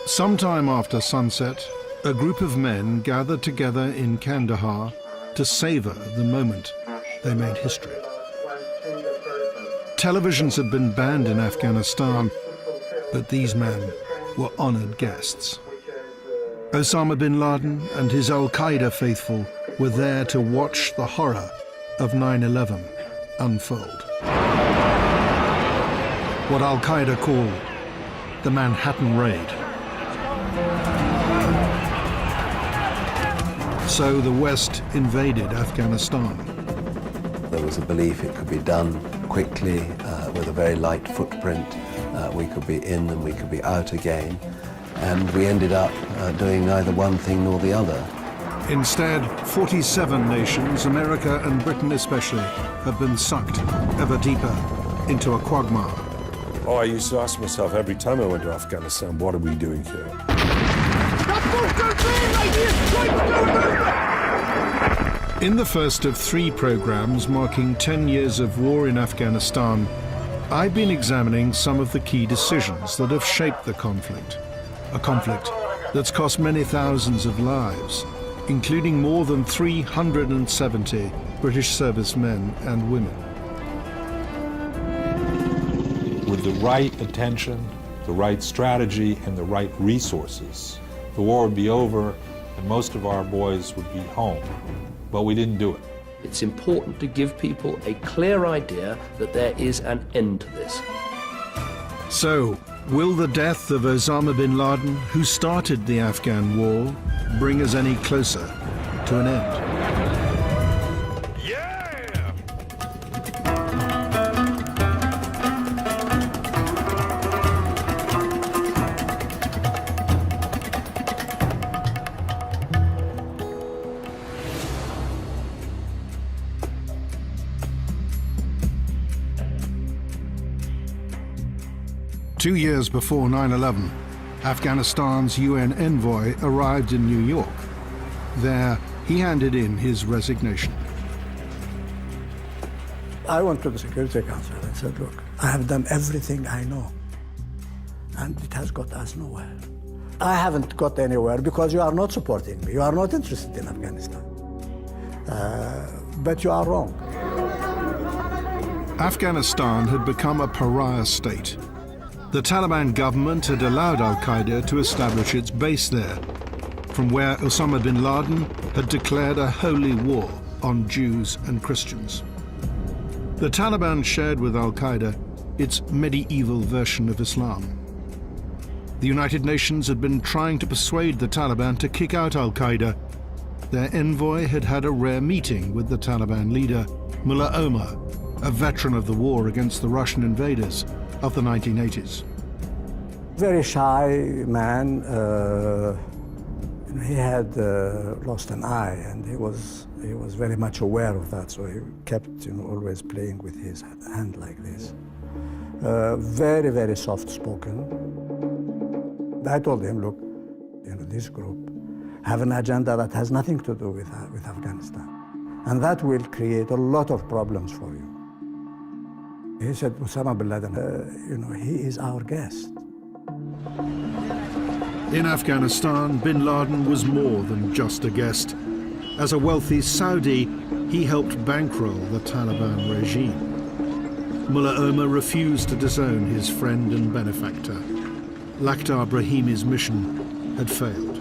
Sometime after sunset, a group of men gathered together in Kandahar to savor the moment they made history. Televisions had been banned in Afghanistan, but these men were honored guests. Osama bin Laden and his Al-Qaeda faithful were there to watch the horror of 9/11 unfold. What Al-Qaeda call the Manhattan Raid. So the West invaded Afghanistan. There was a belief it could be done quickly, with a very light footprint. We could be in and we could be out again. And we ended up doing neither one thing nor the other. Instead, 47 nations, America and Britain especially, have been sucked ever deeper into a quagmire. Oh, I used to ask myself every time I went to Afghanistan, what are we doing here? In the first of 3 programs marking 10 years of war in Afghanistan, I've been examining some of the key decisions that have shaped the conflict. A conflict that's cost many thousands of lives, including more than 370 British servicemen and women. With the right attention, the right strategy, and the right resources, the war would be over and most of our boys would be home. But we didn't do it. It's important to give people a clear idea that there is an end to this. So, will the death of Osama bin Laden, who started the Afghan war, bring us any closer to an end? 2 years before 9/11, Afghanistan's UN envoy arrived in New York. There, he handed in his resignation. I went to the Security Council and said, look, I have done everything I know, and it has got us nowhere. I haven't got anywhere because you are not supporting me. You are not interested in Afghanistan. But you are wrong. Afghanistan had become a pariah state. The Taliban government had allowed Al-Qaeda to establish its base there, from where Osama bin Laden had declared a holy war on Jews and Christians. The Taliban shared with Al-Qaeda its medieval version of Islam. The United Nations had been trying to persuade the Taliban to kick out Al-Qaeda. Their envoy had had a rare meeting with the Taliban leader, Mullah Omar, a veteran of the war against the Russian invaders of the 1980s. Very shy man. He had lost an eye, and he was very much aware of that, so he kept always playing with his hand like this. Very, very soft-spoken. I told him, look, this group have an agenda that has nothing to do with Afghanistan, and that will create a lot of problems for you. He said, Osama bin Laden, he is our guest. In Afghanistan, bin Laden was more than just a guest. As a wealthy Saudi, he helped bankroll the Taliban regime. Mullah Omar refused to disown his friend and benefactor. Lakhdar Brahimi's mission had failed.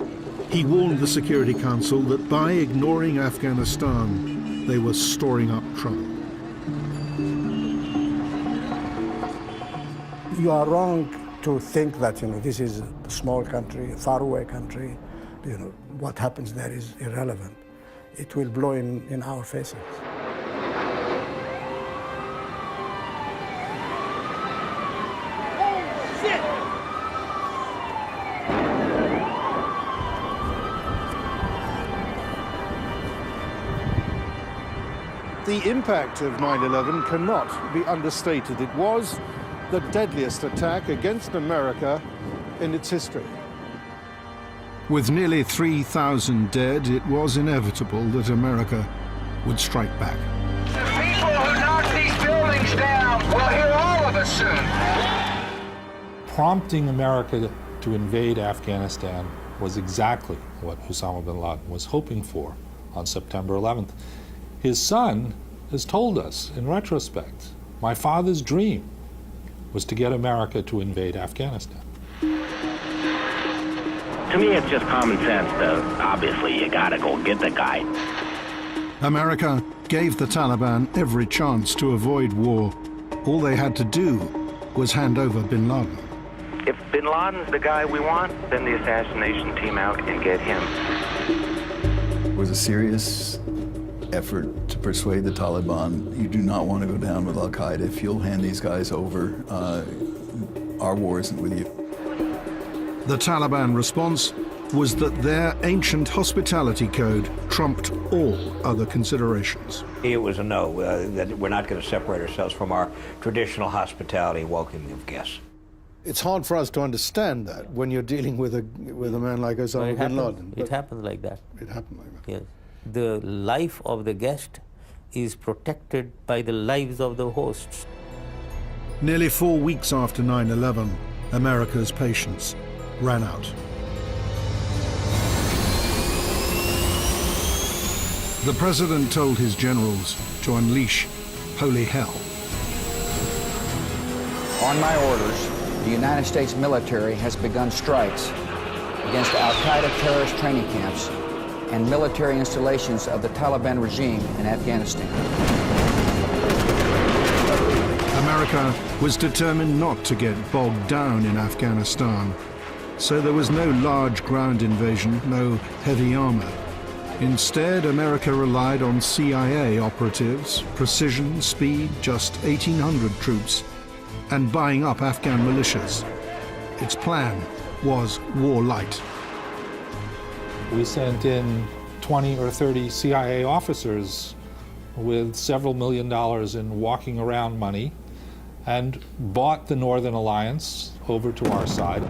He warned the Security Council that by ignoring Afghanistan, they were storing up trouble. You are wrong to think that this is a small country, a faraway country. What happens there is irrelevant. It will blow in our faces. The impact of 9/11 cannot be understated. It was the deadliest attack against America in its history. With nearly 3,000 dead, it was inevitable that America would strike back. The people who knock these buildings down will hear all of us soon. Prompting America to invade Afghanistan was exactly what Osama bin Laden was hoping for on September 11th. His son has told us, in retrospect, my father's dream was to get America to invade Afghanistan. To me, it's just common sense, though. Obviously, you gotta go get the guy. America gave the Taliban every chance to avoid war. All they had to do was hand over bin Laden. If bin Laden's the guy we want, then the assassination team out and get him. It was a serious effort to persuade the Taliban, you do not want to go down with al-Qaeda. If you'll hand these guys over, our war isn't with you. The Taliban response was that their ancient hospitality code trumped all other considerations. It was a no, that we're not going to separate ourselves from our traditional hospitality and welcoming of guests. It's hard for us to understand that when you're dealing with a man like Osama bin Laden. It happens like that. It happened like that. Yes. The life of the guest is protected by the lives of the hosts. Nearly 4 weeks after 9/11, America's patience ran out. The president told his generals to unleash holy hell. On my orders, the United States military has begun strikes against the al-Qaeda terrorist training camps and military installations of the Taliban regime in Afghanistan. America was determined not to get bogged down in Afghanistan, so there was no large ground invasion, no heavy armor. Instead, America relied on CIA operatives, precision, speed, just 1,800 troops, and buying up Afghan militias. Its plan was war light. We sent in 20 or 30 CIA officers with several $1 million in walking around money and bought the Northern Alliance over to our side.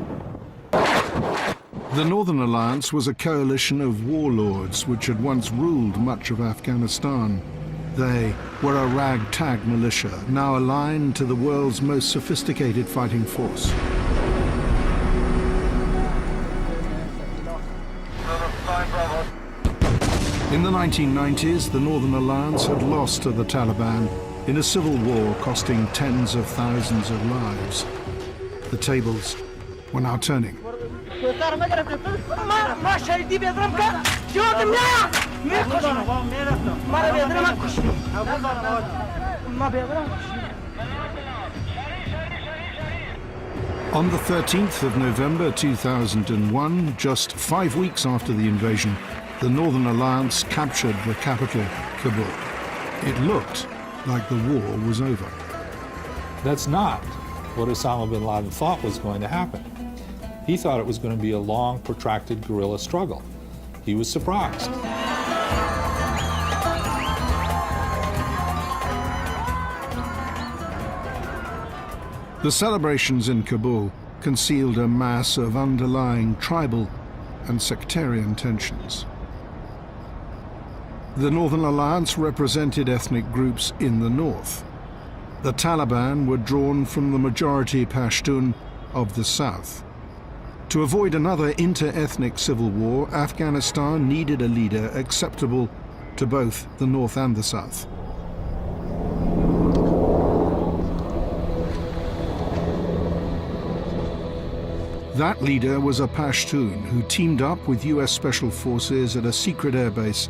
The Northern Alliance was a coalition of warlords which had once ruled much of Afghanistan. They were a ragtag militia, now aligned to the world's most sophisticated fighting force. In the 1990s, the Northern Alliance had lost to the Taliban in a civil war costing tens of thousands of lives. The tables were now turning. On the 13th of November 2001, just 5 weeks after the invasion, the Northern Alliance captured the capital, Kabul. It looked like the war was over. That's not what Osama bin Laden thought was going to happen. He thought it was going to be a long, protracted guerrilla struggle. He was surprised. The celebrations in Kabul concealed a mass of underlying tribal and sectarian tensions. The Northern Alliance represented ethnic groups in the north. The Taliban were drawn from the majority Pashtun of the south. To avoid another inter-ethnic civil war, Afghanistan needed a leader acceptable to both the north and the south. That leader was a Pashtun who teamed up with US Special Forces at a secret airbase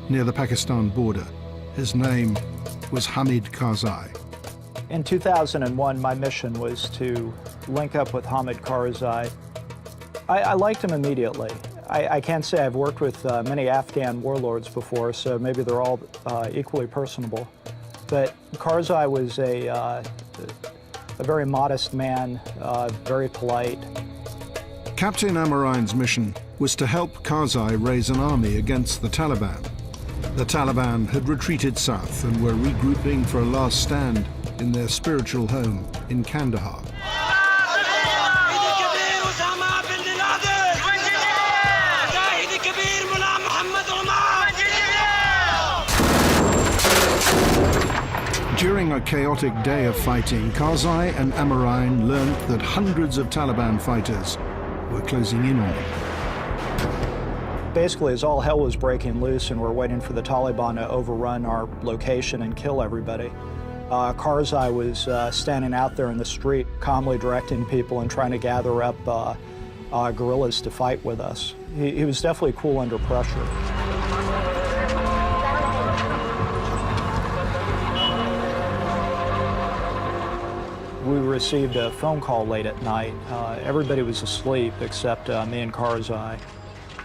near the Pakistan border. His name was Hamid Karzai. In 2001, my mission was to link up with Hamid Karzai. I liked him immediately. I can't say I've worked with many Afghan warlords before, so maybe they're all equally personable. But Karzai was a very modest man, very polite. Captain Amarine's mission was to help Karzai raise an army against the Taliban. The Taliban had retreated south and were regrouping for a last stand in their spiritual home in Kandahar. During a chaotic day of fighting, Karzai and Amarine learned that hundreds of Taliban fighters were closing in on them. Basically, as all hell was breaking loose and we're waiting for the Taliban to overrun our location and kill everybody, Karzai was standing out there in the street, calmly directing people and trying to gather up guerrillas to fight with us. He was definitely cool under pressure. We received a phone call late at night. Everybody was asleep except me and Karzai.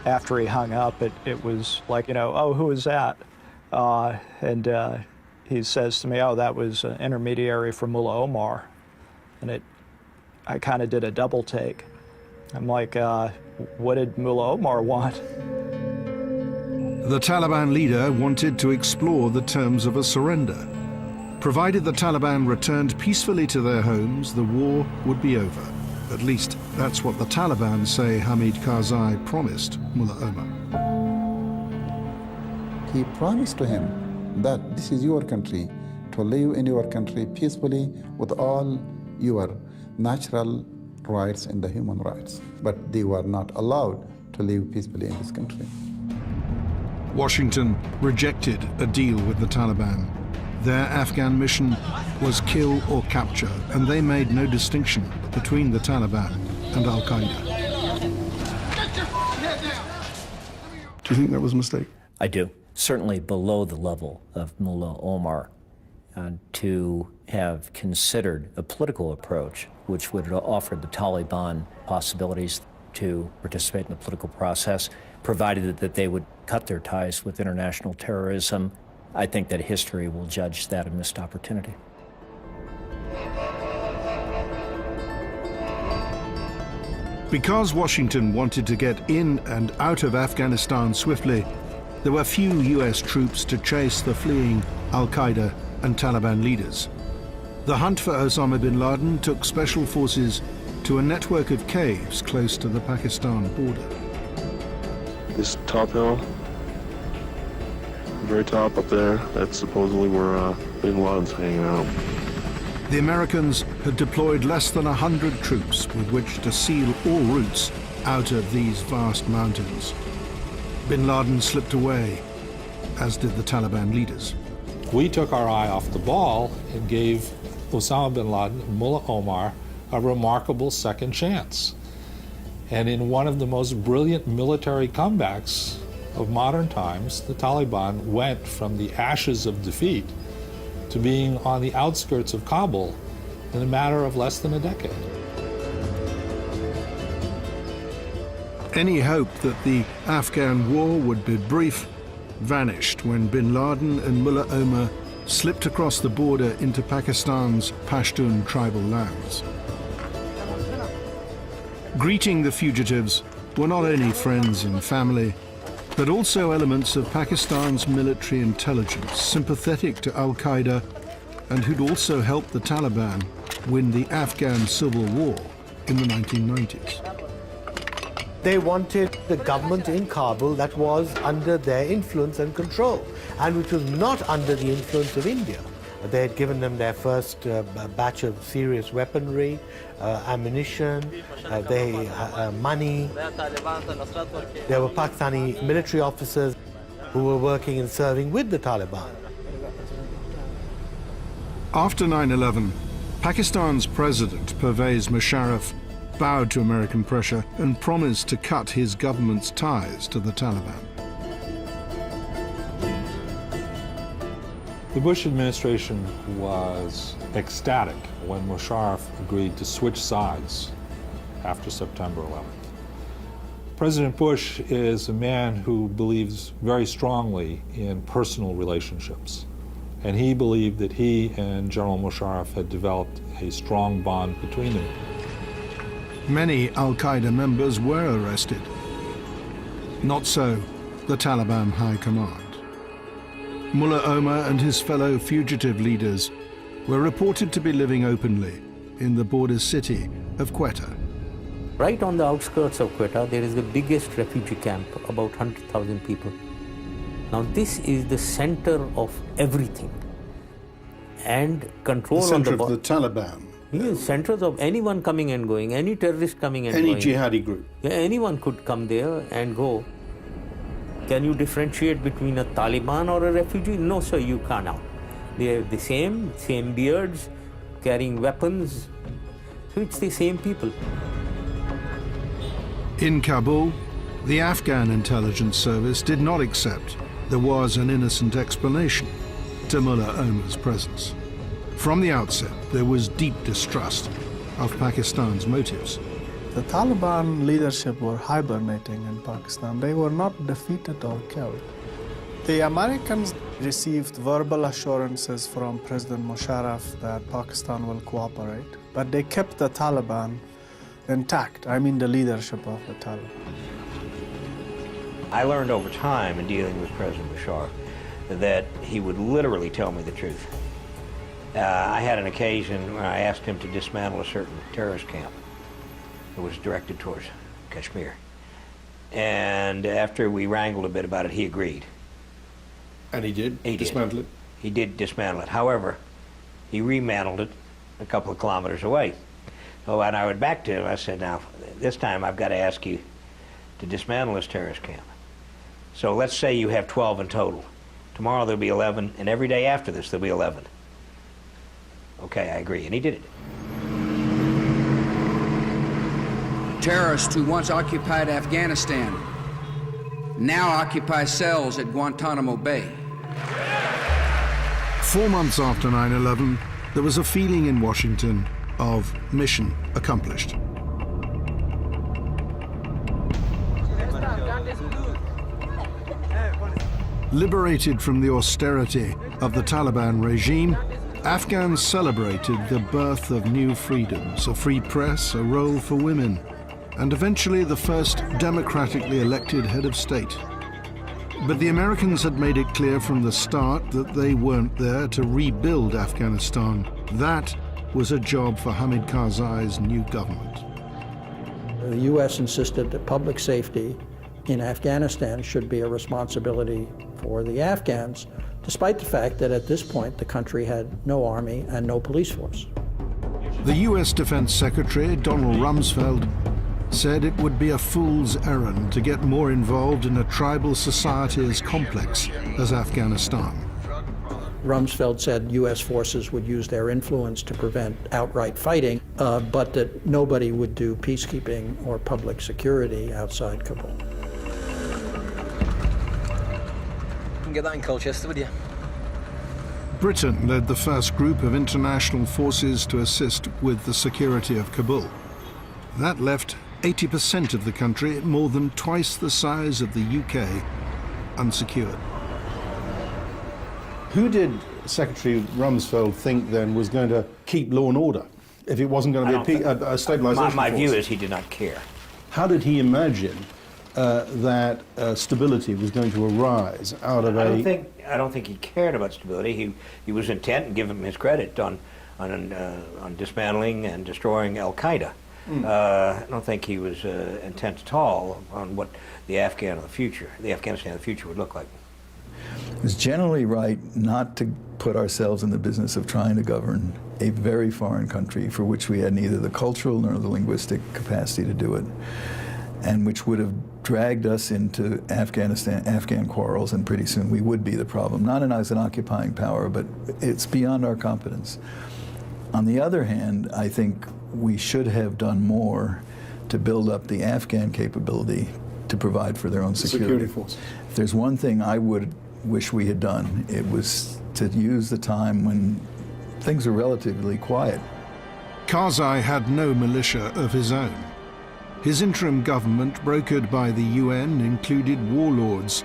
After he hung up, it was like, you know, oh, who is that? He says to me, oh, that was an intermediary from Mullah Omar. And I kind of did a double take. I'm like, what did Mullah Omar want? The Taliban leader wanted to explore the terms of a surrender. Provided the Taliban returned peacefully to their homes, the war would be over. At least, that's what the Taliban say Hamid Karzai promised Mullah Omar. He promised to him that this is your country, to live in your country peacefully with all your natural rights and the human rights. But they were not allowed to live peacefully in this country. Washington rejected a deal with the Taliban. Their Afghan mission was kill or capture, and they made no distinction between the Taliban and Al-Qaeda. Do you think that was a mistake? I do. Certainly below the level of Mullah Omar, to have considered a political approach which would have offered the Taliban possibilities to participate in the political process, provided that they would cut their ties with international terrorism. I think that history will judge that a missed opportunity. Because Washington wanted to get in and out of Afghanistan swiftly, there were few US troops to chase the fleeing Al-Qaeda and Taliban leaders. The hunt for Osama bin Laden took special forces to a network of caves close to the Pakistan border. This top hill, very top up there, that's supposedly where bin Laden's hanging out. The Americans had deployed less than 100 troops with which to seal all routes out of these vast mountains. Bin Laden slipped away, as did the Taliban leaders. We took our eye off the ball and gave Osama bin Laden and Mullah Omar a remarkable second chance. And in one of the most brilliant military comebacks of modern times, the Taliban went from the ashes of defeat to being on the outskirts of Kabul in a matter of less than a decade. Any hope that the Afghan war would be brief vanished when bin Laden and Mullah Omar slipped across the border into Pakistan's Pashtun tribal lands. Greeting the fugitives were not only friends and family, but also elements of Pakistan's military intelligence sympathetic to Al-Qaeda and who'd also helped the Taliban win the Afghan civil war in the 1990s. They wanted the government in Kabul that was under their influence and control, and which was not under the influence of India. They had given them their first batch of serious weaponry, ammunition, money. There were Pakistani military officers who were working and serving with the Taliban. After 9/11, Pakistan's president, Pervez Musharraf, bowed to American pressure and promised to cut his government's ties to the Taliban. The Bush administration was ecstatic when Musharraf agreed to switch sides after September 11th. President Bush is a man who believes very strongly in personal relationships, and he believed that he and General Musharraf had developed a strong bond between them. Many Al-Qaeda members were arrested. Not so the Taliban High Command. Mullah Omar and his fellow fugitive leaders were reported to be living openly in the border city of Quetta. Right on the outskirts of Quetta, there is the biggest refugee camp, about 100,000 people. Now this is the center of everything. And control the on center the of the Taliban. Yes, centers of anyone coming and going, any terrorist coming and Any going. jihadi group. Yeah, anyone could come there and go. Can you differentiate between a Taliban or a refugee? No, sir, you cannot. They are the same beards, carrying weapons. So it's the same people. In Kabul, the Afghan intelligence service did not accept there was an innocent explanation to Mullah Omar's presence. From the outset, there was deep distrust of Pakistan's motives. The Taliban leadership were hibernating in Pakistan. They were not defeated or killed. The Americans received verbal assurances from President Musharraf that Pakistan will cooperate, but they kept the Taliban intact. I mean the leadership of the Taliban. I learned over time in dealing with President Musharraf that he would literally tell me the truth. I had an occasion where I asked him to dismantle a certain terrorist camp that was directed towards Kashmir. And after we wrangled a bit about it, he agreed. And he did? He dismantle it? He did dismantle it. However, he remantled it a couple of kilometers away. So when I went back to him, I said, now, this time I've got to ask you to dismantle this terrorist camp. So let's say you have 12 in total. Tomorrow there'll be 11, and every day after this there'll be 11. Okay, I agree, and he did it. Terrorists who once occupied Afghanistan now occupy cells at Guantanamo Bay. 4 months after 9/11, there was a feeling in Washington of mission accomplished. Liberated from the austerity of the Taliban regime, Afghans celebrated the birth of new freedoms, a free press, a role for women, and eventually the first democratically elected head of state. But the Americans had made it clear from the start that they weren't there to rebuild Afghanistan. That was a job for Hamid Karzai's new government. The U.S. insisted that public safety in Afghanistan should be a responsibility for the Afghans, despite the fact that at this point the country had no army and no police force. The U.S. Defense Secretary, Donald Rumsfeld, said it would be a fool's errand to get more involved in a tribal society as complex as Afghanistan. Rumsfeld said U.S. forces would use their influence to prevent outright fighting, but that nobody would do peacekeeping or public security outside Kabul. Get that in Colchester, would you? Britain led the first group of international forces to assist with the security of Kabul. That left 80% of the country, more than twice the size of the UK, unsecured. Who did Secretary Rumsfeld think then was going to keep law and order if it wasn't going to be a stabilization My force? view is he did not care. How did he imagine that stability was going to arise out of I don't think he cared about stability. He was intent, and give him his credit, on dismantling and destroying Al Qaeda. I don't think he was intent at all on what the Afghanistan of the future would look like. It's generally right not to put ourselves in the business of trying to govern a very foreign country for which we had neither the cultural nor the linguistic capacity to do it, and which would have dragged us into Afghan quarrels, and pretty soon we would be the problem. Not as an occupying power, but it's beyond our competence. On the other hand, I think we should have done more to build up the Afghan capability to provide for their own security. force. If there's one thing I would wish we had done, it was to use the time when things are relatively quiet. Karzai had no militia of his own. His interim government, brokered by the UN, included warlords,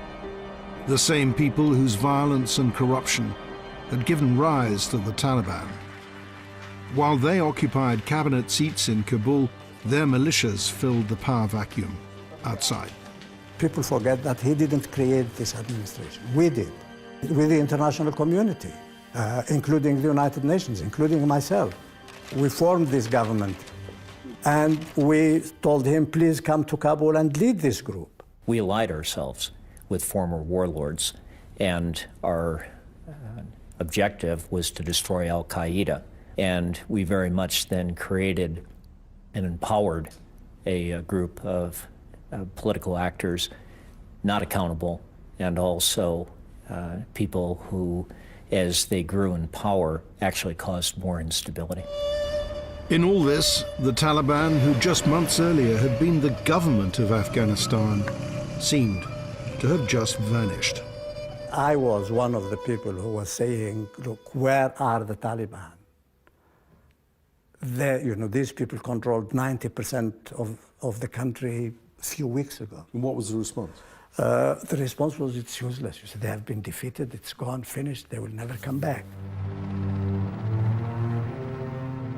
the same people whose violence and corruption had given rise to the Taliban. While they occupied cabinet seats in Kabul, their militias filled the power vacuum outside. People forget that he didn't create this administration. We did, with the international community, including the United Nations, including myself. We formed this government, and we told him, please come to Kabul and lead this group. We allied ourselves with former warlords, and our objective was to destroy Al Qaeda And we very much then created and empowered a group of political actors not accountable, and also people who, as they grew in power, actually caused more instability. In all this, the Taliban, who just months earlier had been the government of Afghanistan, seemed to have just vanished. I was one of the people who was saying, look, where are the Taliban? These people controlled 90% of the country a few weeks ago. And what was the response? The response was, it's useless. You said, they have been defeated, it's gone, finished, they will never come back.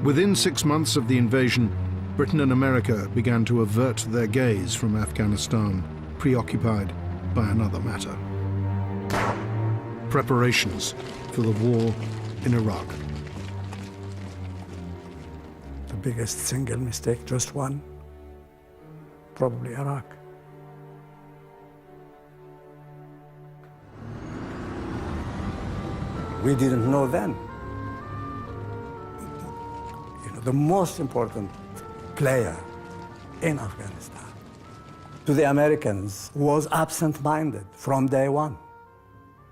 Within 6 months of the invasion, Britain and America began to avert their gaze from Afghanistan, preoccupied by another matter: preparations for the war in Iraq. The biggest single mistake, just one, probably Iraq. We didn't know then. The most important player in Afghanistan, to the Americans, was absent-minded from day one,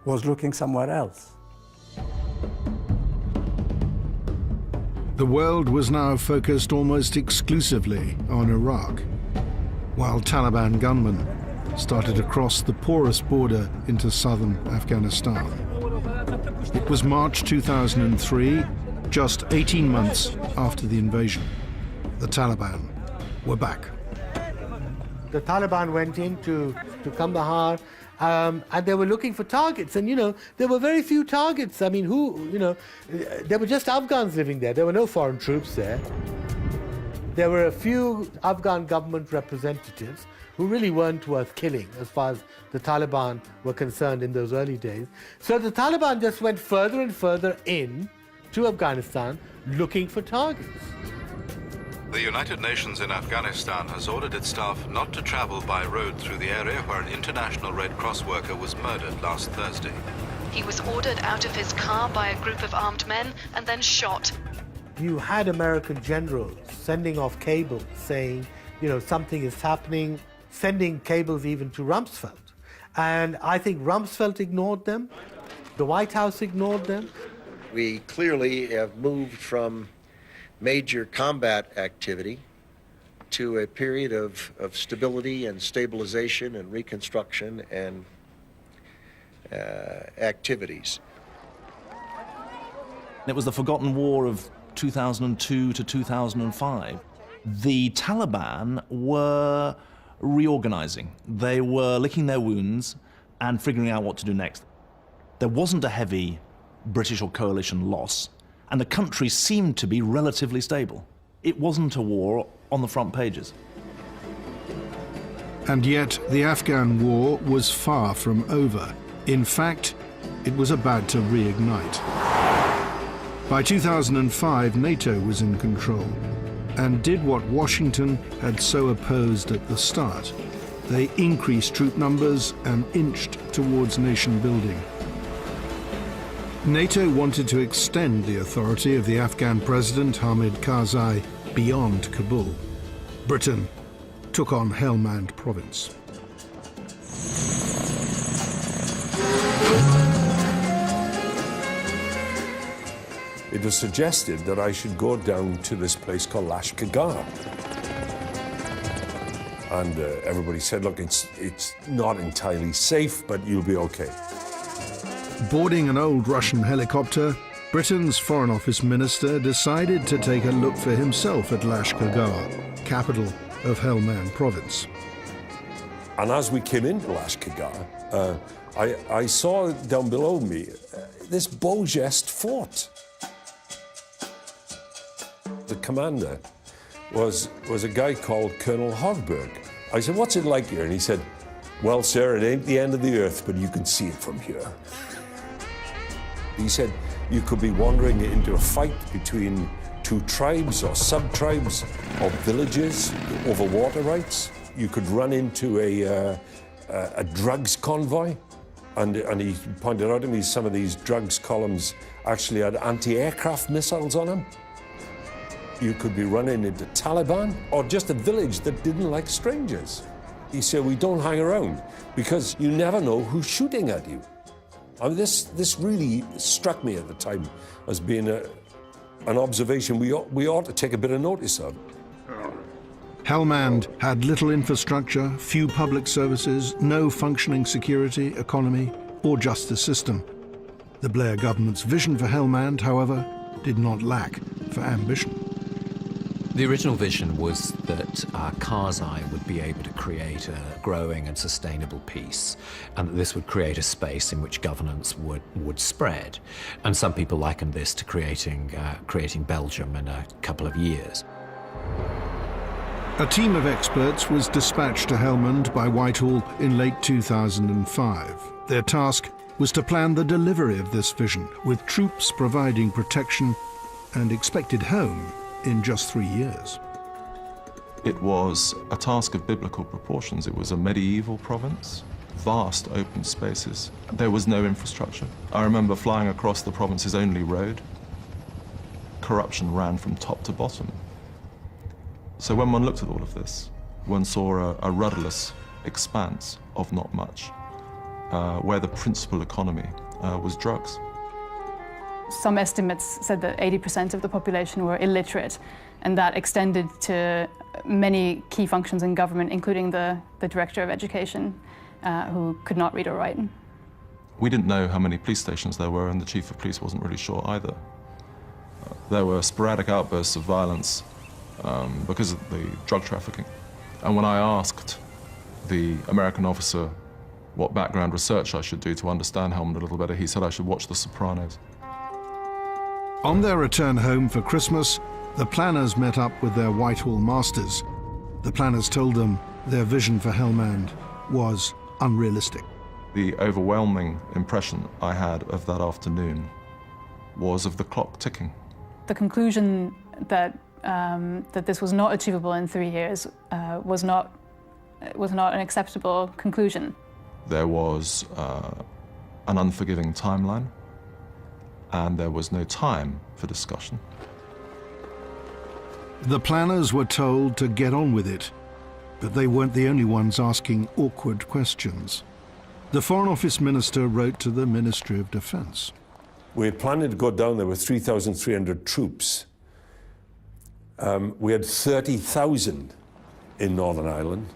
was looking somewhere else. The world was now focused almost exclusively on Iraq, while Taliban gunmen started to cross the porous border into southern Afghanistan. It was March 2003, just 18 months after the invasion. The Taliban were back. The Taliban went into Kandahar, and they were looking for targets. And, there were very few targets. I mean, there were just Afghans living there. There were no foreign troops there. There were a few Afghan government representatives who really weren't worth killing as far as the Taliban were concerned in those early days. So the Taliban just went further and further in to Afghanistan looking for targets. The United Nations in Afghanistan has ordered its staff not to travel by road through the area where an international Red Cross worker was murdered last Thursday. He was ordered out of his car by a group of armed men and then shot. You had American generals sending off cables saying, something is happening, sending cables even to Rumsfeld. And I think Rumsfeld ignored them. The White House ignored them. We clearly have moved from major combat activity to a period of stability and stabilization and reconstruction and activities. It was the forgotten war of 2002 to 2005. The Taliban were reorganizing. They were licking their wounds and figuring out what to do next. There wasn't a heavy British or coalition loss, and the country seemed to be relatively stable. It wasn't a war on the front pages. And yet, the Afghan war was far from over. In fact, it was about to reignite. By 2005, NATO was in control and did what Washington had so opposed at the start. They increased troop numbers and inched towards nation building. NATO wanted to extend the authority of the Afghan president, Hamid Karzai, beyond Kabul. Britain took on Helmand province. It was suggested that I should go down to this place called Lashkargah. And everybody said, look, it's not entirely safe, but you'll be okay. Boarding an old Russian helicopter, Britain's Foreign Office minister decided to take a look for himself at Lashkargah, capital of Helmand province. And as we came into Lashkargah, I saw down below me this Beaugest fort. The commander was a guy called Colonel Hogberg. I said, what's it like here? And he said, well, sir, it ain't the end of the earth, but you can see it from here. He said, you could be wandering into a fight between two tribes or sub-tribes or villages over water rights. You could run into a drugs convoy. And he pointed out to me some of these drugs columns actually had anti-aircraft missiles on them. You could be running into Taliban or just a village that didn't like strangers. He said, we don't hang around because you never know who's shooting at you. I mean, this really struck me at the time as being an observation we ought to take a bit of notice of. Helmand had little infrastructure, few public services, no functioning security, economy, or justice system. The Blair government's vision for Helmand, however, did not lack for ambition. The original vision was that Karzai would be able to create a growing and sustainable peace, and that this would create a space in which governance would spread. And some people likened this to creating Belgium in a couple of years. A team of experts was dispatched to Helmand by Whitehall in late 2005. Their task was to plan the delivery of this vision, with troops providing protection and expected home in just 3 years. It was a task of biblical proportions. It was a medieval province, vast open spaces. There was no infrastructure. I remember flying across the province's only road. Corruption ran from top to bottom. So when one looked at all of this, one saw a rudderless expanse of not much, where the principal economy was drugs. Some estimates said that 80% of the population were illiterate, and that extended to many key functions in government, including the director of education, who could not read or write. We didn't know how many police stations there were, and the chief of police wasn't really sure either. There were sporadic outbursts of violence because of the drug trafficking. And when I asked the American officer what background research I should do to understand Helmand a little better, he said I should watch The Sopranos. On their return home for Christmas, the planners met up with their Whitehall masters. The planners told them their vision for Helmand was unrealistic. The overwhelming impression I had of that afternoon was of the clock ticking. The conclusion that this was not achievable in 3 years was not an acceptable conclusion. There was an unforgiving timeline, and there was no time for discussion. The planners were told to get on with it, but they weren't the only ones asking awkward questions. The Foreign Office Minister wrote to the Ministry of Defence. We had planned to go down there with 3,300 troops. We had 30,000 in Northern Ireland.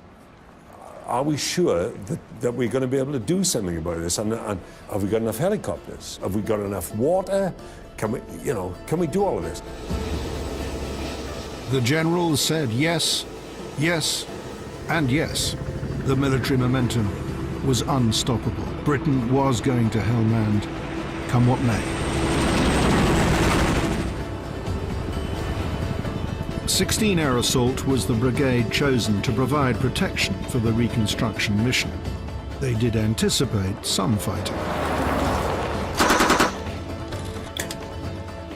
Are we sure that we're going to be able to do something about this? And have we got enough helicopters? Have we got enough water? Can we do all of this? The generals said yes, yes, and yes. The military momentum was unstoppable. Britain was going to Helmand, come what may. 16 Air Assault was the brigade chosen to provide protection for the reconstruction mission. They did anticipate some fighting.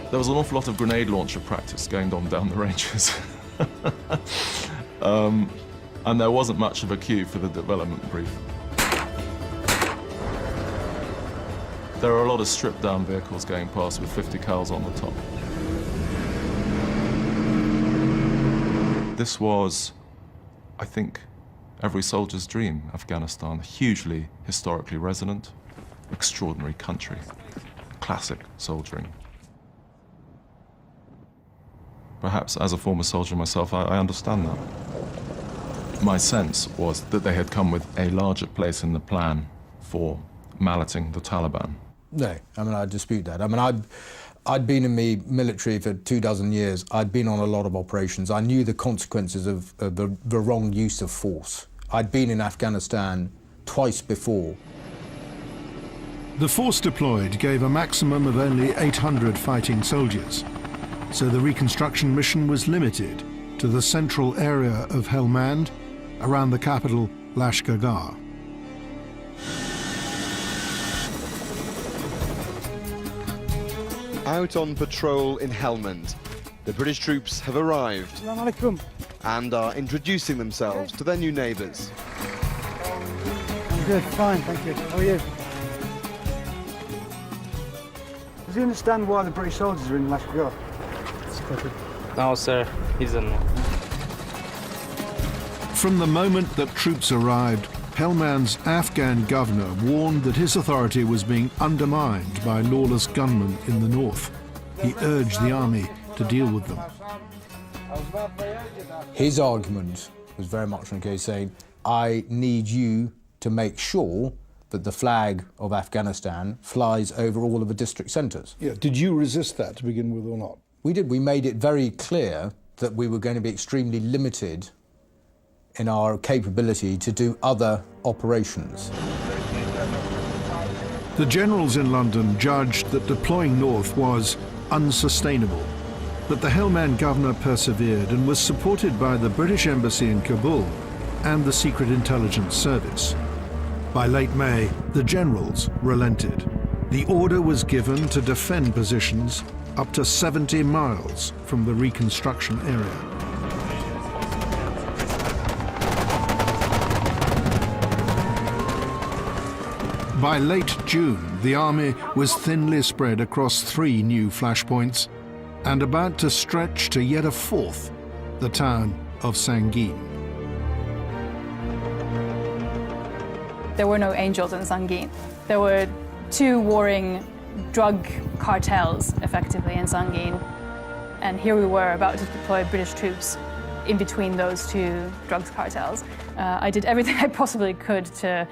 There was an awful lot of grenade launcher practice going on down the ranges. And there wasn't much of a queue for the development brief. There are a lot of stripped-down vehicles going past with 50 cals on the top. This was, I think, every soldier's dream, Afghanistan. Hugely historically resonant, extraordinary country, classic soldiering. Perhaps as a former soldier myself, I understand that. My sense was that they had come with a larger place in the plan for malleting the Taliban. No, I mean, I dispute that. I mean, I'd been in the military for 24 years. I'd been on a lot of operations. I knew the consequences of the wrong use of force. I'd been in Afghanistan twice before. The force deployed gave a maximum of only 800 fighting soldiers, so the reconstruction mission was limited to the central area of Helmand, around the capital Lashkargah. Out on patrol in Helmand, the British troops have arrived and are introducing themselves to their new neighbours. I'm good, fine, thank you. How are you? Does he understand why the British soldiers are in Lashkar? No, sir, he doesn't know. From the moment that troops arrived, Helmand's Afghan governor warned that his authority was being undermined by lawless gunmen in the north. He urged the army to deal with them. His argument was very much on the case saying, I need you to make sure that the flag of Afghanistan flies over all of the district centres. Yeah. Did you resist that to begin with or not? We did. We made it very clear that we were going to be extremely limited in our capability to do other operations. The generals in London judged that deploying north was unsustainable, but the Helmand governor persevered and was supported by the British Embassy in Kabul and the Secret Intelligence Service. By late May, the generals relented. The order was given to defend positions up to 70 miles from the reconstruction area. By late June, the army was thinly spread across 3 new flashpoints and about to stretch to yet a 4th, the town of Sangin. There were no angels in Sangin. There were 2 warring drug cartels, effectively, in Sangin. And here we were about to deploy British troops in between those 2 drugs cartels. I did everything I possibly could to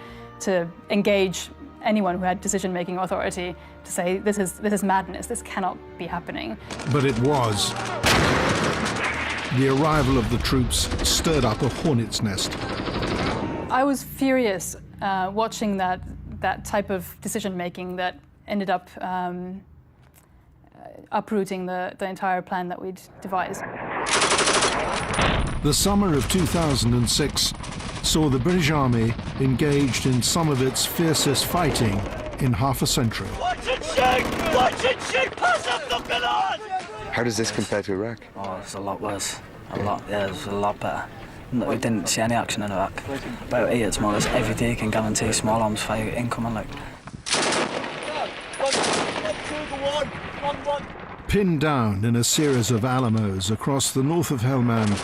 engage anyone who had decision-making authority to say, this is madness, this cannot be happening. But it was. The arrival of the troops stirred up a hornet's nest. I was furious watching that type of decision-making that ended up uprooting the entire plan that we'd devised. The summer of 2006 saw the British Army engaged in some of its fiercest fighting in half a century. Watch it shoot! Watch it shoot! Pass up the grenade! How does this compare to Iraq? Oh, it's a lot worse. It's a lot better. No, we didn't see any action in Iraq. About 8 it's more or less every day can guarantee small arms fire incoming like. Pinned down in a series of Alamos across the north of Helmand,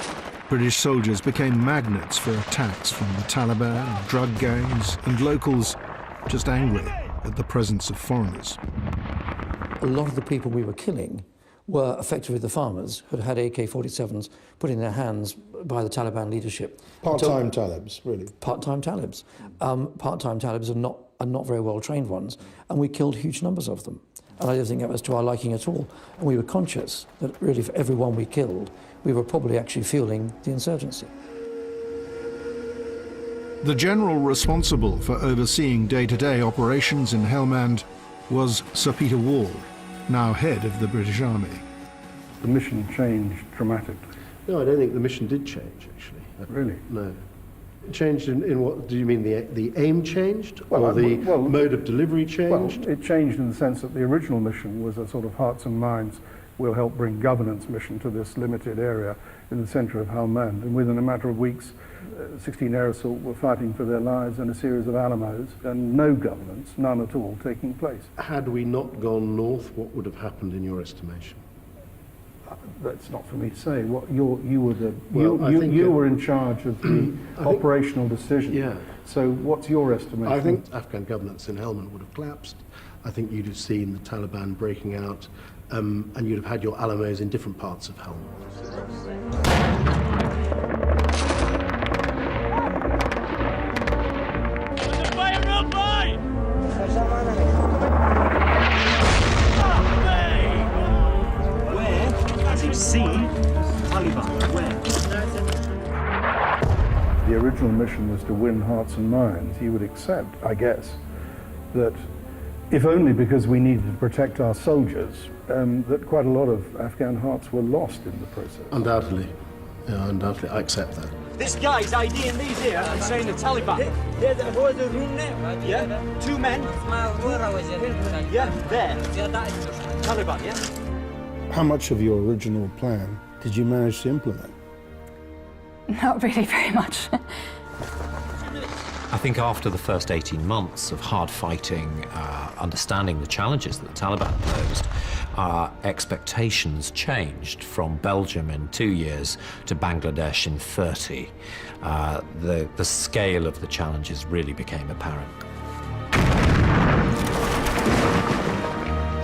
British soldiers became magnets for attacks from the Taliban, drug gangs, and locals just angry at the presence of foreigners. A lot of the people we were killing were effectively the farmers who'd had AK-47s put in their hands by the Taliban leadership. Part-time Talibs, really? Part-time Talibs. Part-time Talibs are not very well-trained ones, and we killed huge numbers of them. And I don't think that was to our liking at all. And we were conscious that really for every one we killed, we were probably actually fueling the insurgency. The general responsible for overseeing day-to-day operations in Helmand was Sir Peter Ward, now head of the British Army. The mission changed dramatically. No, I don't think the mission did change, actually. Really? No. It changed in what, do you mean the aim changed? Well, or the mode of delivery changed? Well, it changed in the sense that the original mission was a sort of hearts and minds, we'll help bring governance mission to this limited area in the centre of Helmand. And within a matter of weeks, 16 air assault were fighting for their lives in a series of Alamos, and no governance, none at all, taking place. Had we not gone north, what would have happened in your estimation? That's not for me to say. What you were in charge of the operational decision. Yeah. So what's your estimation? I think Afghan governance in Helmand would have collapsed. I think you'd have seen the Taliban breaking out, and you'd have had your Alamos in different parts of Helmand. The original mission was to win hearts and minds. You would accept, I guess, that if only because we needed to protect our soldiers, that quite a lot of Afghan hearts were lost in the process. Undoubtedly. Yeah, undoubtedly. I accept that. This guy's IDing these here and saying the Taliban. Where's the room name? Yeah? 2 men. Yeah, there. Taliban, yeah? How much of your original plan did you manage to implement? Not really very much. I think after the first 18 months of hard fighting, understanding the challenges that the Taliban posed, our expectations changed from Belgium in 2 years to Bangladesh in 30. The scale of the challenges really became apparent.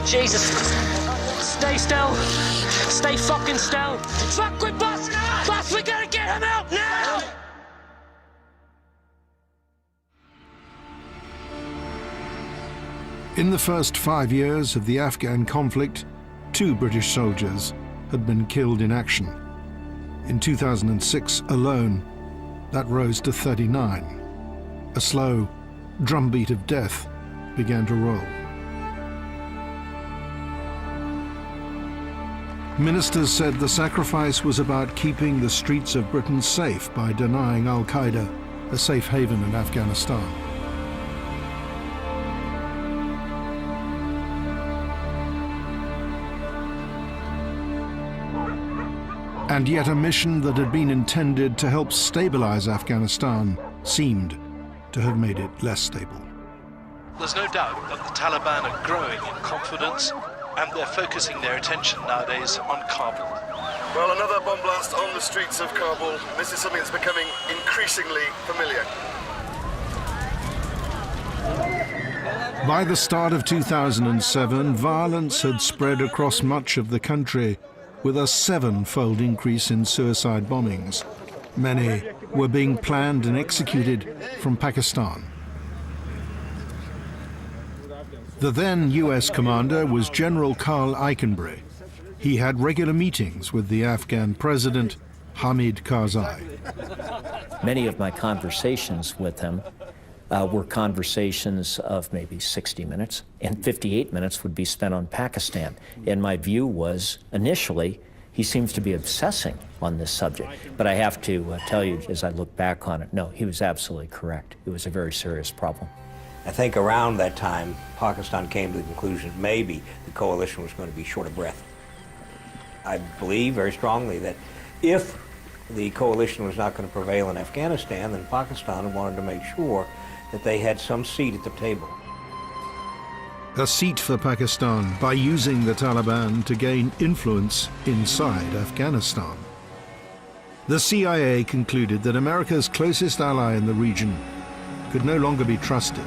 Jesus! Stay still! Stay fucking still! Fuck with Bus! Bus, we gotta get him out now! In the first 5 years of the Afghan conflict, 2 British soldiers had been killed in action. In 2006 alone, that rose to 39. A slow drumbeat of death began to roll. Ministers said the sacrifice was about keeping the streets of Britain safe by denying al-Qaeda a safe haven in Afghanistan. And yet a mission that had been intended to help stabilize Afghanistan seemed to have made it less stable. There's no doubt that the Taliban are growing in confidence, and they're focusing their attention nowadays on Kabul. Well, another bomb blast on the streets of Kabul. This is something that's becoming increasingly familiar. By the start of 2007, violence had spread across much of the country, with a 7-fold increase in suicide bombings. Many were being planned and executed from Pakistan. The then US commander was General Karl Eikenberry. He had regular meetings with the Afghan president, Hamid Karzai. Many of my conversations with him were conversations of maybe 60 minutes, and 58 minutes would be spent on Pakistan. And my view was, initially, he seems to be obsessing on this subject. But I have to tell you, as I look back on it, no, he was absolutely correct. It was a very serious problem. I think around that time, Pakistan came to the conclusion maybe the coalition was going to be short of breath. I believe very strongly that if the coalition was not going to prevail in Afghanistan, then Pakistan wanted to make sure that they had some seat at the table. A seat for Pakistan by using the Taliban to gain influence inside Afghanistan. The CIA concluded that America's closest ally in the region could no longer be trusted.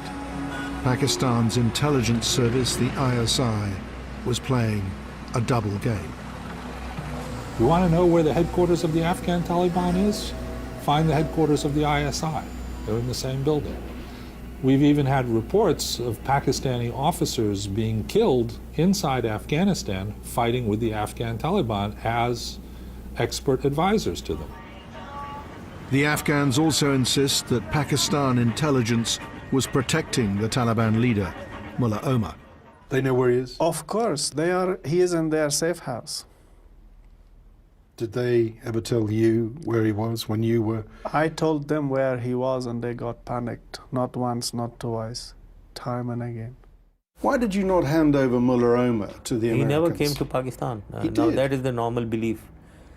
Pakistan's intelligence service, the ISI, was playing a double game. You want to know where the headquarters of the Afghan Taliban is? Find the headquarters of the ISI. They're in the same building. We've even had reports of Pakistani officers being killed inside Afghanistan fighting with the Afghan Taliban as expert advisors to them. The Afghans also insist that Pakistan intelligence was protecting the Taliban leader, Mullah Omar. They know where he is? Of course, he is in their safe house. Did they ever tell you where he was when you were? I told them where he was and they got panicked. Not once, not twice, time and again. Why did you not hand over Mullah Omar to the Americans? He never came to Pakistan. He Now did. that is the normal belief.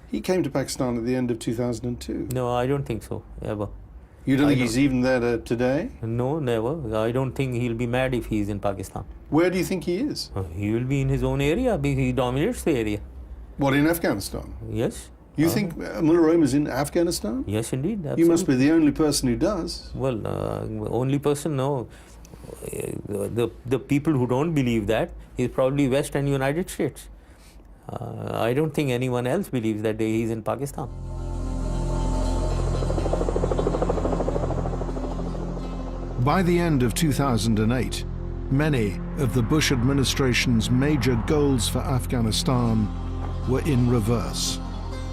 He came to Pakistan at the end of 2002. No, I don't think so, ever. You don't think he's even there today? No, never. I don't think he'll be mad if he's in Pakistan. Where do you think he is? He will be in his own area because he dominates the area. What, in Afghanistan? Yes. You think Mullah Omar's in Afghanistan? Yes, indeed. Absolutely. You must be the only person who does. Well, only person, no. The people who don't believe that is probably West and United States. I don't think anyone else believes that he's in Pakistan. By the end of 2008, many of the Bush administration's major goals for Afghanistan were in reverse.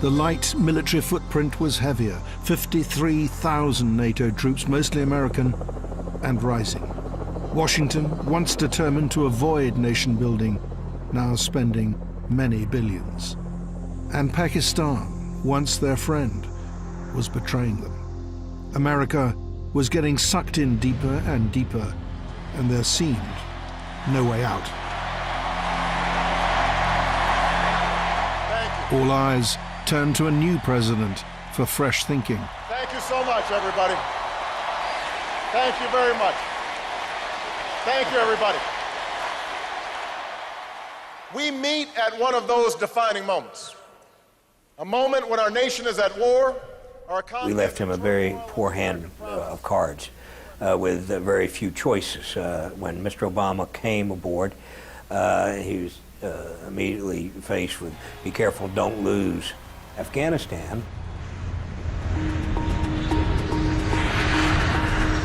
The light military footprint was heavier, 53,000 NATO troops, mostly American, and rising. Washington, once determined to avoid nation building, now spending many billions. And Pakistan, once their friend, was betraying them. America was getting sucked in deeper and deeper, and there seemed no way out. All eyes turned to a new president for fresh thinking. Thank you so much, everybody. Thank you very much. Thank you, everybody. We meet at one of those defining moments. A moment when our nation is at war. We left him a very poor hand of cards with very few choices. When Mr. Obama came aboard, he was immediately faced with, be careful, don't lose Afghanistan.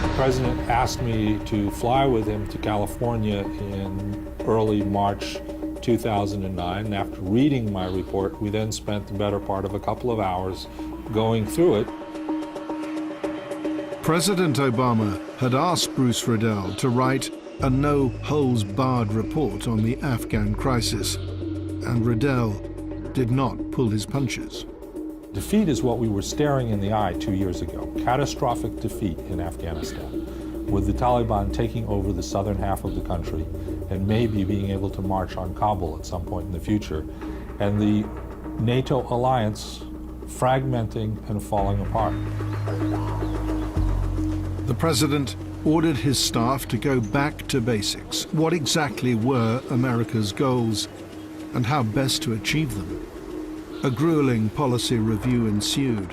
The president asked me to fly with him to California in early March 2009. And after reading my report, we then spent the better part of a couple of hours going through it. President Obama had asked Bruce Riddell to write a no-holds-barred report on the Afghan crisis, and Riddell did not pull his punches. Defeat is what we were staring in the eye 2 years ago. Catastrophic defeat in Afghanistan, with the Taliban taking over the southern half of the country and maybe being able to march on Kabul at some point in the future, and the NATO alliance fragmenting and falling apart. The president ordered his staff to go back to basics. What exactly were America's goals and how best to achieve them? A grueling policy review ensued.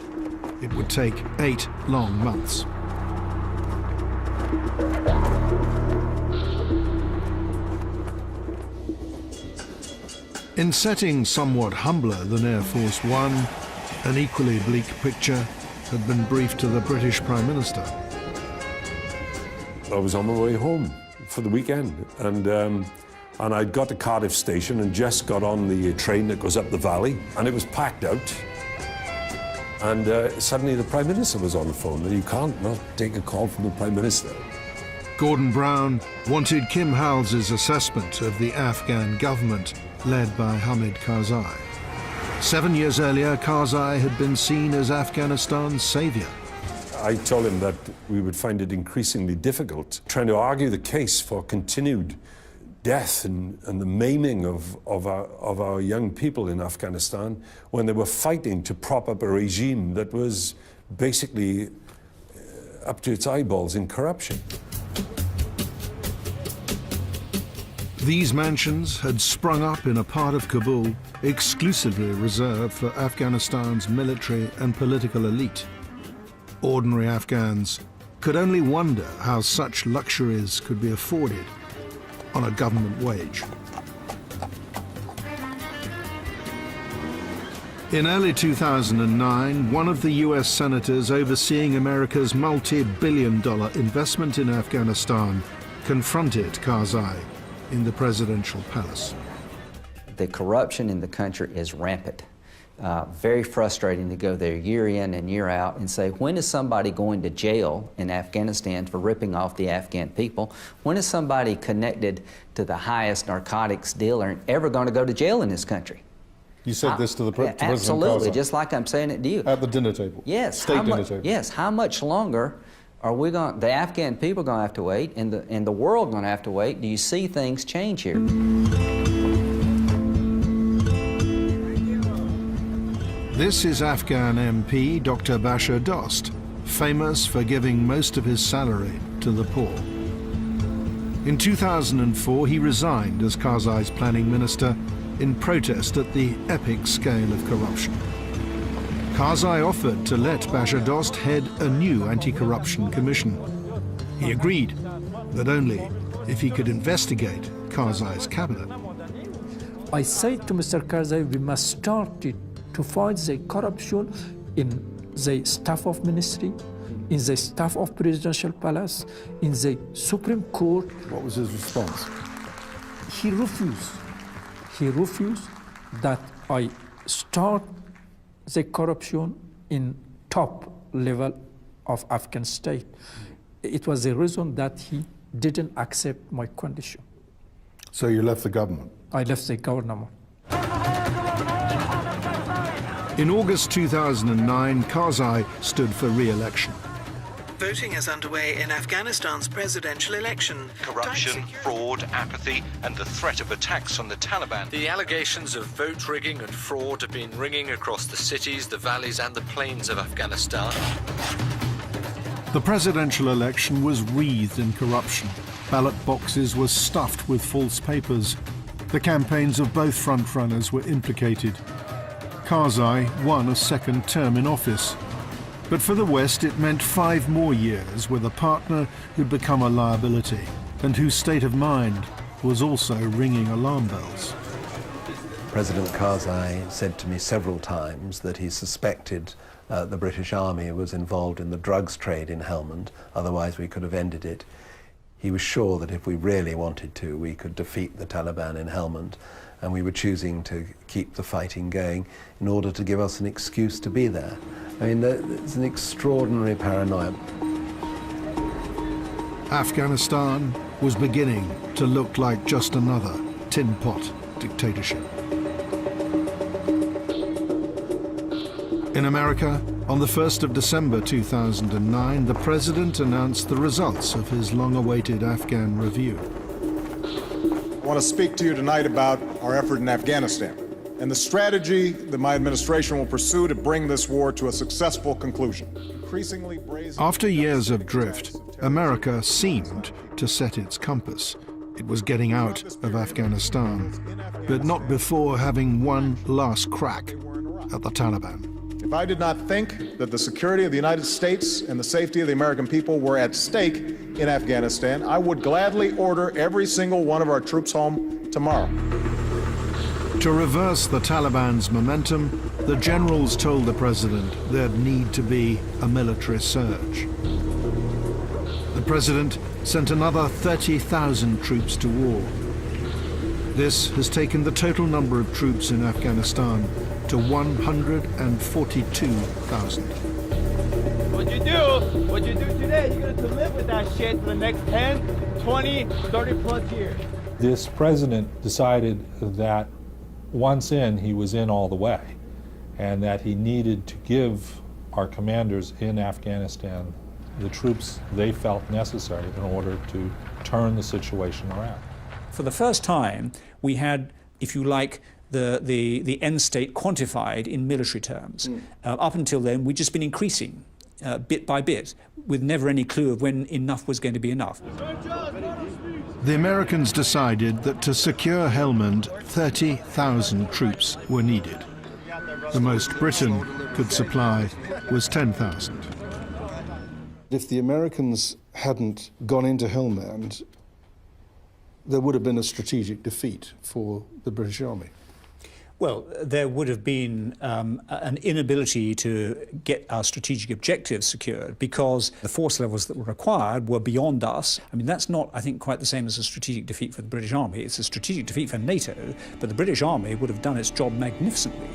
It would take 8 long months. In settings somewhat humbler than Air Force One, an equally bleak picture had been briefed to the British Prime Minister. I was on my way home for the weekend, and I'd got to Cardiff station and just got on the train that goes up the valley, and it was packed out. And suddenly the Prime Minister was on the phone, and you can't not take a call from the Prime Minister. Gordon Brown wanted Kim Hals's assessment of the Afghan government led by Hamid Karzai. 7 years earlier, Karzai had been seen as Afghanistan's savior. I told him that we would find it increasingly difficult trying to argue the case for continued death and the maiming of our young people in Afghanistan when they were fighting to prop up a regime that was basically up to its eyeballs in corruption. These mansions had sprung up in a part of Kabul exclusively reserved for Afghanistan's military and political elite. Ordinary Afghans could only wonder how such luxuries could be afforded on a government wage. In early 2009, one of the US senators overseeing America's multi-billion-dollar investment in Afghanistan confronted Karzai in the presidential palace. The corruption in the country is rampant. Very frustrating to go there year in and year out and say, when is somebody going to jail in Afghanistan for ripping off the Afghan people? When is somebody connected to the highest narcotics dealer ever going to go to jail in this country? You said this to the President Absolutely, Karzai. just like I'm saying it to you. At the dinner table? Yes. State dinner table? Yes. How much longer are we going? The Afghan people are going to have to wait, and the world going to have to wait. Do you see things change here? This is Afghan MP Dr. Bashar Dost, famous for giving most of his salary to the poor. In 2004, he resigned as Karzai's planning minister in protest at the epic scale of corruption. Karzai offered to let Bashar Dost head a new anti-corruption commission. He agreed, but only if he could investigate Karzai's cabinet. I said to Mr. Karzai, we must start to fight the corruption in the staff of ministry, in the staff of presidential palace, in the Supreme Court. What was his response? He refused. He refused that I start the corruption in top level of Afghan state. It was the reason that he didn't accept my condition. So you left the government? I left the government. In August 2009, Karzai stood for re-election. Voting is underway in Afghanistan's presidential election. Corruption, fraud, apathy, and the threat of attacks from the Taliban. The allegations of vote rigging and fraud have been ringing across the cities, the valleys, and the plains of Afghanistan. The presidential election was wreathed in corruption. Ballot boxes were stuffed with false papers. The campaigns of both frontrunners were implicated. Karzai won a second term in office. But for the West, it meant 5 more years with a partner who'd become a liability and whose state of mind was also ringing alarm bells. President Karzai said to me several times that he suspected the British Army was involved in the drugs trade in Helmand, otherwise we could have ended it. He was sure that if we really wanted to, we could defeat the Taliban in Helmand, and we were choosing to keep the fighting going in order to give us an excuse to be there. I mean, it's an extraordinary paranoia. Afghanistan was beginning to look like just another tin pot dictatorship. In America, on the 1st of December 2009, the president announced the results of his long-awaited Afghan review. I want to speak to you tonight about our effort in Afghanistan and the strategy that my administration will pursue to bring this war to a successful conclusion. Increasingly brazen. After years of drift, America seemed to set its compass. It was getting out of Afghanistan, but not before having one last crack at the Taliban. If I did not think that the security of the United States and the safety of the American people were at stake in Afghanistan, I would gladly order every single one of our troops home tomorrow. To reverse the Taliban's momentum, the generals told the president there'd need to be a military surge. The president sent another 30,000 troops to war. This has taken the total number of troops in Afghanistan to 142,000. What you do today, you're going to live with that shit for the next 10, 20, 30 plus years. This president decided that once in, he was in all the way, and that he needed to give our commanders in Afghanistan the troops they felt necessary in order to turn the situation around. For the first time, we had, if you like, the end state quantified in military terms. Up until then, we'd just been increasing bit by bit, with never any clue of when enough was going to be enough. The Americans decided that to secure Helmand, 30,000 troops were needed. The most Britain could supply was 10,000. If the Americans hadn't gone into Helmand, there would have been a strategic defeat for the British Army. Well, there would have been an inability to get our strategic objectives secured because the force levels that were required were beyond us. I mean, that's not, I think, quite the same as a strategic defeat for the British Army. It's a strategic defeat for NATO, but the British Army would have done its job magnificently.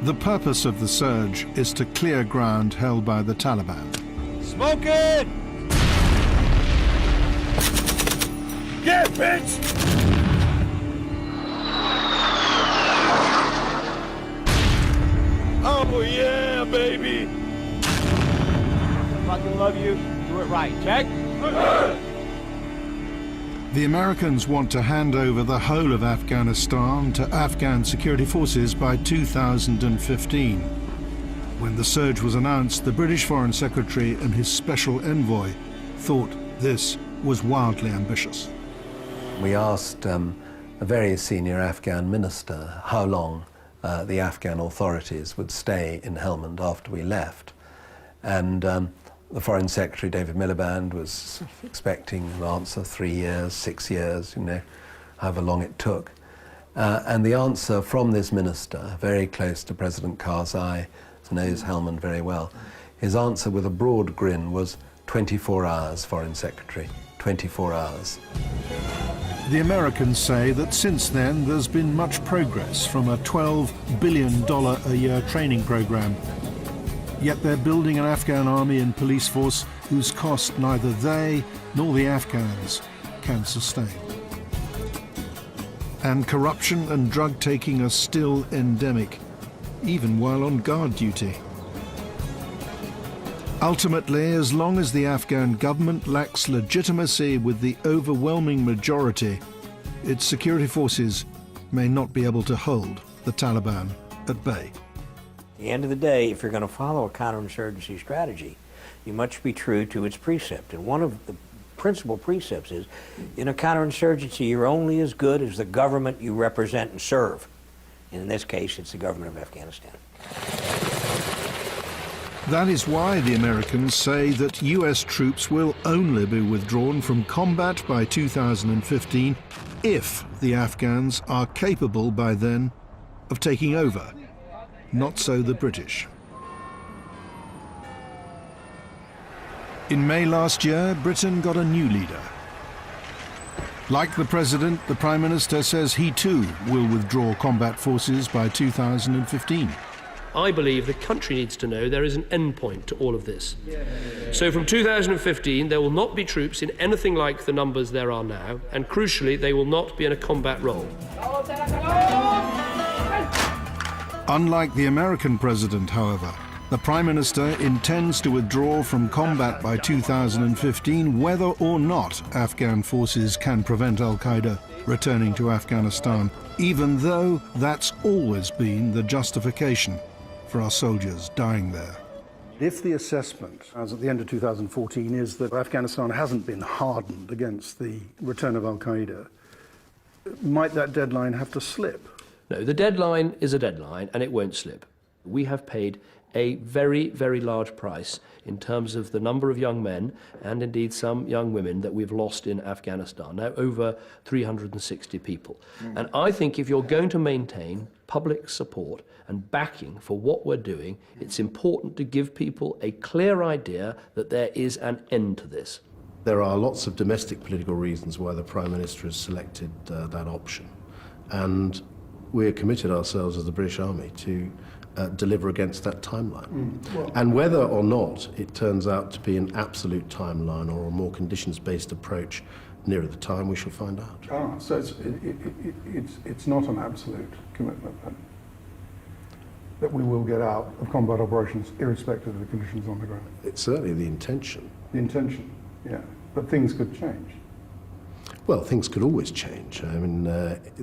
The purpose of the surge is to clear ground held by the Taliban. Smoke it! Get it, bitch! Oh yeah, baby! I fucking love you. Do it right. Check. The Americans want to hand over the whole of Afghanistan to Afghan security forces by 2015. When the surge was announced, the British Foreign Secretary and his special envoy thought this was wildly ambitious. We asked a very senior Afghan minister how long the Afghan authorities would stay in Helmand after we left. And the Foreign Secretary, David Miliband, was expecting an answer 3 years, 6 years, you know, however long it took. And the answer from this minister, very close to President Karzai, knows Helmand very well, his answer with a broad grin was 24 hours, Foreign Secretary, 24 hours. The Americans say that since then there's been much progress from a $12 billion a year training program. Yet they're building an Afghan army and police force whose cost neither they nor the Afghans can sustain. And corruption and drug taking are still endemic, even while on guard duty. Ultimately, as long as the Afghan government lacks legitimacy with the overwhelming majority, its security forces may not be able to hold the Taliban at bay. At the end of the day, if you're going to follow a counterinsurgency strategy, you must be true to its precept. And one of the principal precepts is, in a counterinsurgency, you're only as good as the government you represent and serve. And in this case, it's the government of Afghanistan. That is why the Americans say that US troops will only be withdrawn from combat by 2015 if the Afghans are capable by then of taking over. Not so the British. In May last year, Britain got a new leader. Like the President, the Prime Minister says he too will withdraw combat forces by 2015. I believe the country needs to know there is an end point to all of this. So from 2015, there will not be troops in anything like the numbers there are now, and crucially, they will not be in a combat role. Unlike the American president, however, the Prime Minister intends to withdraw from combat by 2015 whether or not Afghan forces can prevent al-Qaeda returning to Afghanistan, even though that's always been the justification for our soldiers dying there. If the assessment, as at the end of 2014, is that Afghanistan hasn't been hardened against the return of al-Qaeda, might that deadline have to slip? No, the deadline is a deadline and it won't slip. We have paid a very, very large price in terms of the number of young men and indeed some young women that we've lost in Afghanistan, now over 360 people. And I think if you're going to maintain public support and backing for what we're doing, it's important to give people a clear idea that there is an end to this. There are lots of domestic political reasons why the Prime Minister has selected that option. And we're committed ourselves as the British Army to deliver against that timeline. And whether or not it turns out to be an absolute timeline or a more conditions-based approach nearer the time, we shall find out. So it's not an absolute commitment then, that we will get out of combat operations irrespective of the conditions on the ground? It's certainly the intention. The intention, yeah. But things could change. Well, things could always change. I mean,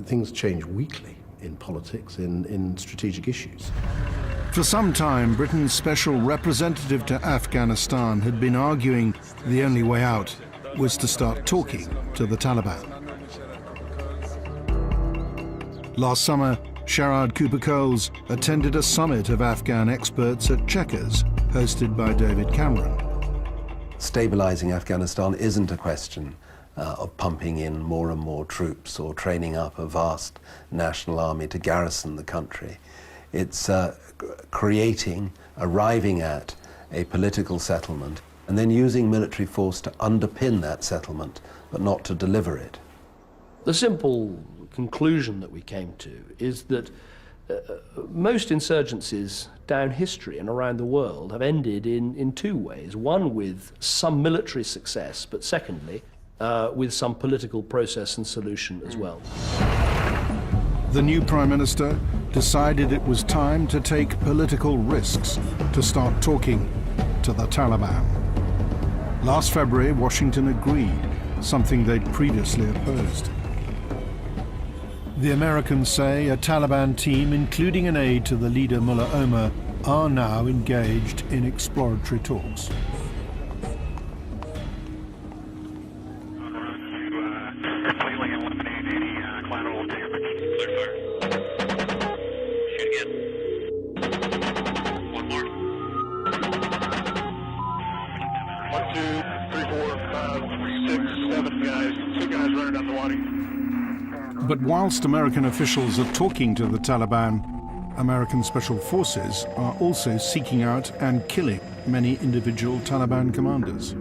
things change weekly in politics, in strategic issues. For some time, Britain's special representative to Afghanistan had been arguing the only way out was to start talking to the Taliban. Last summer, Sharad Cooper-Coles attended a summit of Afghan experts at Chequers, hosted by David Cameron. Stabilizing Afghanistan isn't a question of pumping in more and more troops or training up a vast national army to garrison the country. It's arriving at a political settlement and then using military force to underpin that settlement, but not to deliver it. The simple conclusion that we came to is that most insurgencies down history and around the world have ended in two ways. One with some military success, but secondly, with some political process and solution as well. The new Prime Minister decided it was time to take political risks to start talking to the Taliban. Last February, Washington agreed, something they'd previously opposed. The Americans say a Taliban team, including an aide to the leader Mullah Omar, are now engaged in exploratory talks. But whilst American officials are talking to the Taliban, American special forces are also seeking out and killing many individual Taliban commanders.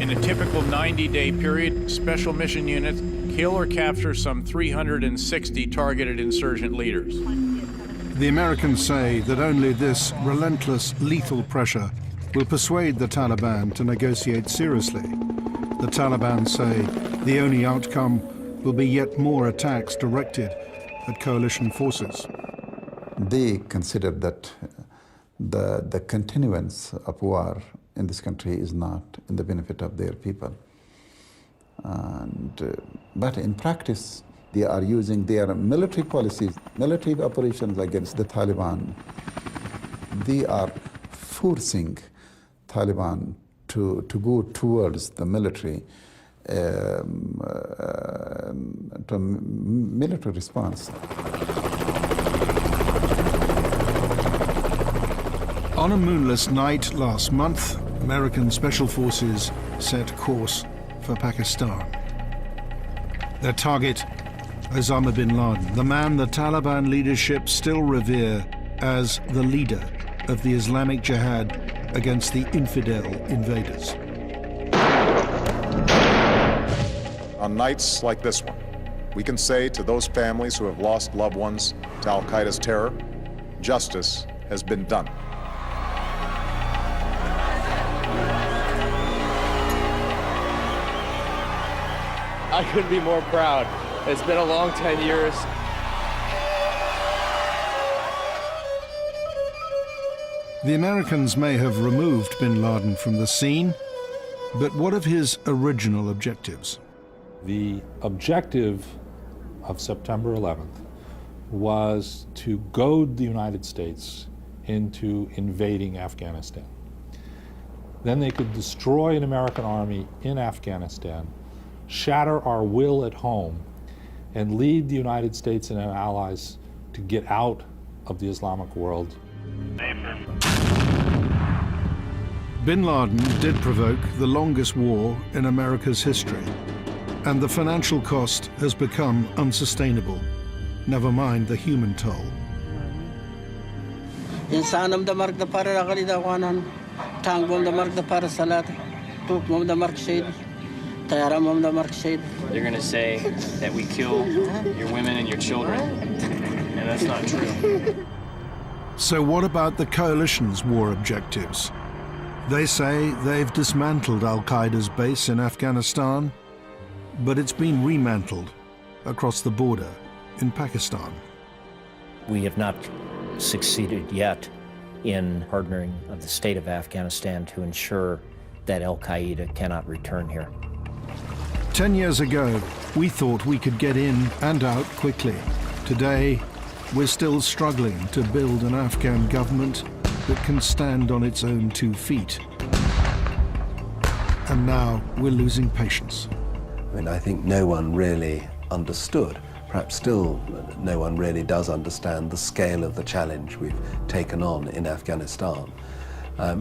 In a typical 90-day period, special mission units kill or capture some 360 targeted insurgent leaders. The Americans say that only this relentless, lethal pressure will persuade the Taliban to negotiate seriously. The Taliban say the only outcome will be yet more attacks directed at coalition forces. They consider that the continuance of war in this country is not in the benefit of their people. But in practice, they are using their military policies, military operations against the Taliban They are forcing Taliban to go towards the military, to military response. On a moonless night last month, American special forces set course for Pakistan. Their target, Osama bin Laden, the man the Taliban leadership still revere as the leader of the Islamic Jihad against the infidel invaders. On nights like this one, we can say to those families who have lost loved ones to al-Qaeda's terror, justice has been done. I couldn't be more proud. It's been a long 10 years. The Americans may have removed bin Laden from the scene, but what of his original objectives? The objective of September 11th was to goad the United States into invading Afghanistan. Then they could destroy an American army in Afghanistan, shatter our will at home, and lead the United States and our allies to get out of the Islamic world. Bin Laden did provoke the longest war in America's history, and the financial cost has become unsustainable, never mind the human toll. İnsanım da mark da para ragali da wanan, tangbom da mark da para salat, tukmom da mark shade. They're going to say that we kill your women and your children, and that's not true. So what about the coalition's war objectives? They say they've dismantled al-Qaeda's base in Afghanistan, but it's been remantled across the border in Pakistan. We have not succeeded yet in partnering of the state of Afghanistan to ensure that al-Qaeda cannot return here. 10 years ago, we thought we could get in and out quickly. Today, we're still struggling to build an Afghan government that can stand on its own 2 feet. And now we're losing patience. I mean, I think no one really understood, perhaps still no one really does understand the scale of the challenge we've taken on in Afghanistan.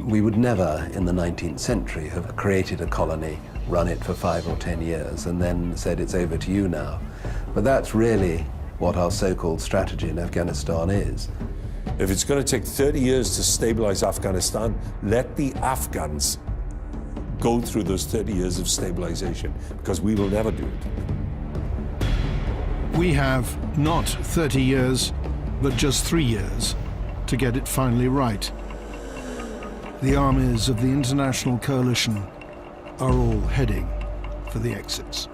We would never, in the 19th century, have created a colony, run it for 5 or 10 years, and then said it's over to you now. But that's really what our so-called strategy in Afghanistan is. If it's going to take 30 years to stabilize Afghanistan, let the Afghans go through those 30 years of stabilization, because we will never do it. We have not 30 years, but just 3 years to get it finally right. The armies of the international coalition are all heading for the exits.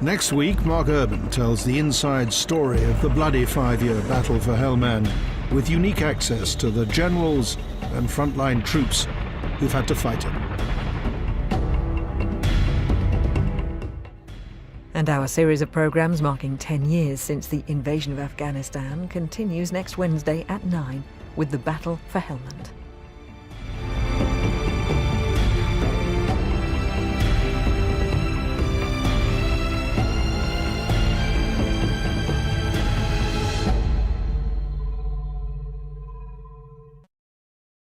Next week, Mark Urban tells the inside story of the bloody 5-year battle for Helmand, with unique access to the generals and frontline troops who've had to fight it. And our series of programmes marking 10 years since the invasion of Afghanistan continues next Wednesday at 9 with the battle for Helmand.